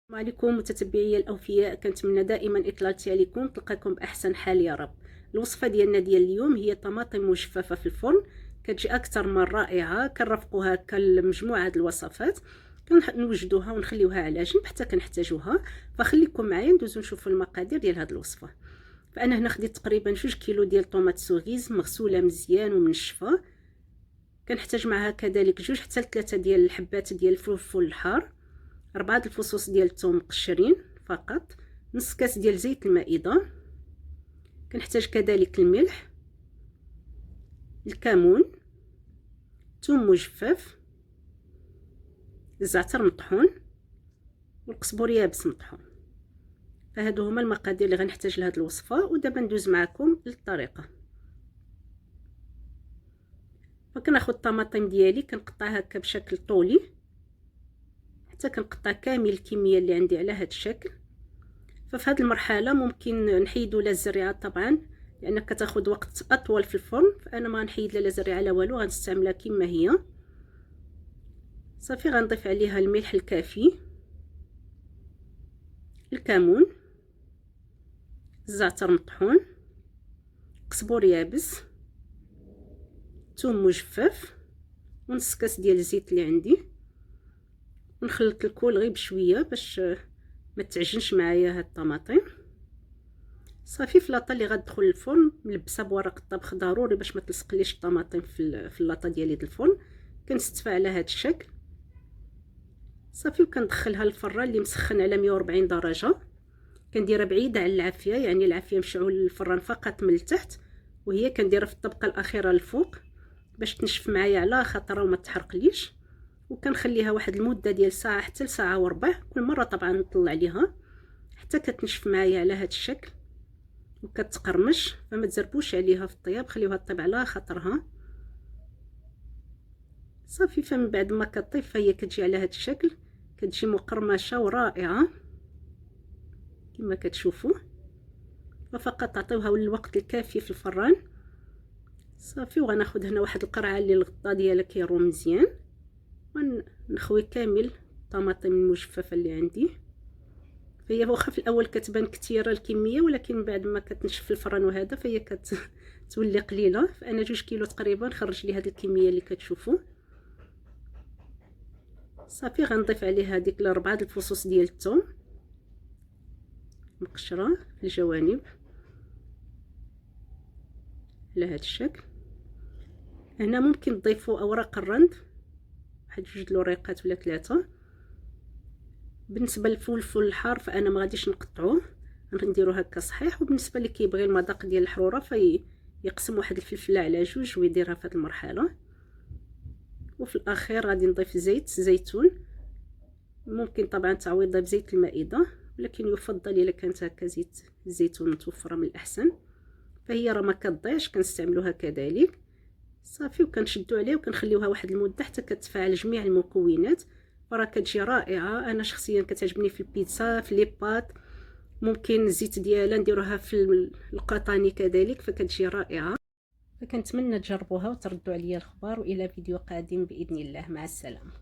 السلام عليكم متتبعي الاوفياء، كنتمنى دائما اطلالتي عليكم تلقاكم باحسن حال يا رب. الوصفه ديالنا ديال اليوم هي طماطم مجففه في الفرن، كتجي اكثر من رائعه. كنرافقوها كالمجموعه د الوصفات، كنوجدوها ونخليوها على جنب حتى كنحتاجوها. فخليكم معايا ندوزو نشوفوا المقادير ديال هذه الوصفه. فانا هنا خديت تقريبا 2 كيلو ديال طوماط سوغيز مغسوله مزيان ومنشفه. كنحتاج معها كذلك 2 حتى 3 ديال الحبات ديال الفلفل الحار، 4 الفصوص ديال الثوم مقشرين فقط، نص كاس ديال زيت المائده. كنحتاج كذلك الملح، الكمون، ثوم مجفف، الزعتر مطحون، والقزبر يابس مطحون. فهادو هما المقادير اللي غنحتاج لهاد الوصفه. ودابا ندوز معكم للطريقه. فكناخذ الطماطم ديالي كنقطعها هكا بشكل طولي حتى كنقطع كامل الكميه اللي عندي على هاد الشكل. ففي هذه المرحله ممكن نحيدوا لا الزريعه طبعا لان كتاخذ وقت اطول في الفرن، فانا ما غنحيد لا زريعه لا والو، غنستعملها كما هي. صافي غنضيف عليها الملح الكافي، الكمون، الزعتر مطحون، قزبر يابس، ثوم مجفف، ونص كاس ديال الزيت اللي عندي. ونخلط الكل غير بشويه باش ما تعجنش معايا هاد الطماطم. صافي في لاطه اللي غتدخل الفرن ملبسه بورق الطبخ ضروري باش ما تلصقليش الطماطم في اللاطه ديالي د الفرن. كنستفى على هاد الشكل صافي، وكندخلها للفران اللي مسخن على 140 درجه. كنديرها بعيده على العافيه، يعني العافيه مشعول الفران فقط من التحت، وهي كنديرها في الطبقه الاخيره الفوق باش تنشف معايا على خاطرها وما تحرقليش. وكنخليها واحد المده ديال ساعه حتى لساعه وربع، كل مره طبعا نطلع عليها حتى كتنشف معايا على هاد الشكل وكتقرمش. فما تزربوش عليها في الطياب، خليوها طيب على خاطرها. صافي فمن بعد ما كطيب فهي كتجي على هاد الشكل، كتجي مقرمشه ورائعه كما كتشوفوا. ففقط تعطيوها الوقت الكافي في الفران. صافي وغناخذ هنا واحد القرعه اللي الغطاء ديالها كيروم مزيان، ونخوي كامل الطماطم المجففه اللي عندي. فهي واخا في الاول كتبان كثيره الكميه، ولكن بعد ما كتنشف في الفران وهذا فهي كتولي قليله. فانا 2 كيلو تقريبا خرج لي هذه الكميه اللي كتشوفوا. صافي غنضيف عليها هذيك 4 الفصوص ديال الثوم مقشره في الجوانب على هذا الشكل. هنا ممكن تضيفوا اوراق الرند، واحد 2 الوريقات ولا 3. بالنسبه للفلفل الحار فانا ما غاديش نقطعوه، غنديرو هكا صحيح. وبالنسبه اللي كيبغي المذاق ديال الحروره فيقسم واحد الفلفله على 2 ويديرها في هذه المرحله. وفي الاخير غادي نضيف زيت زيتون، ممكن طبعا تعويضها بزيت المائده، ولكن يفضل الا كانت هكا زيت الزيتون متوفره من الاحسن. فهي راه ما كتضيعش، كنستعملوها كذلك. صافي وكنشدوا عليها وكنخليوها واحد المده حتى كتفاعل جميع المكونات. فراه كتجي رائعه. انا شخصيا كتعجبني في البيتزا، في لي بات، ممكن الزيت ديالها نديروها في القطاني كذلك، فكتجي رائعه. فكنتمنى تجربوها وتردوا عليا الخبر، والى فيديو قادم باذن الله. مع السلامه.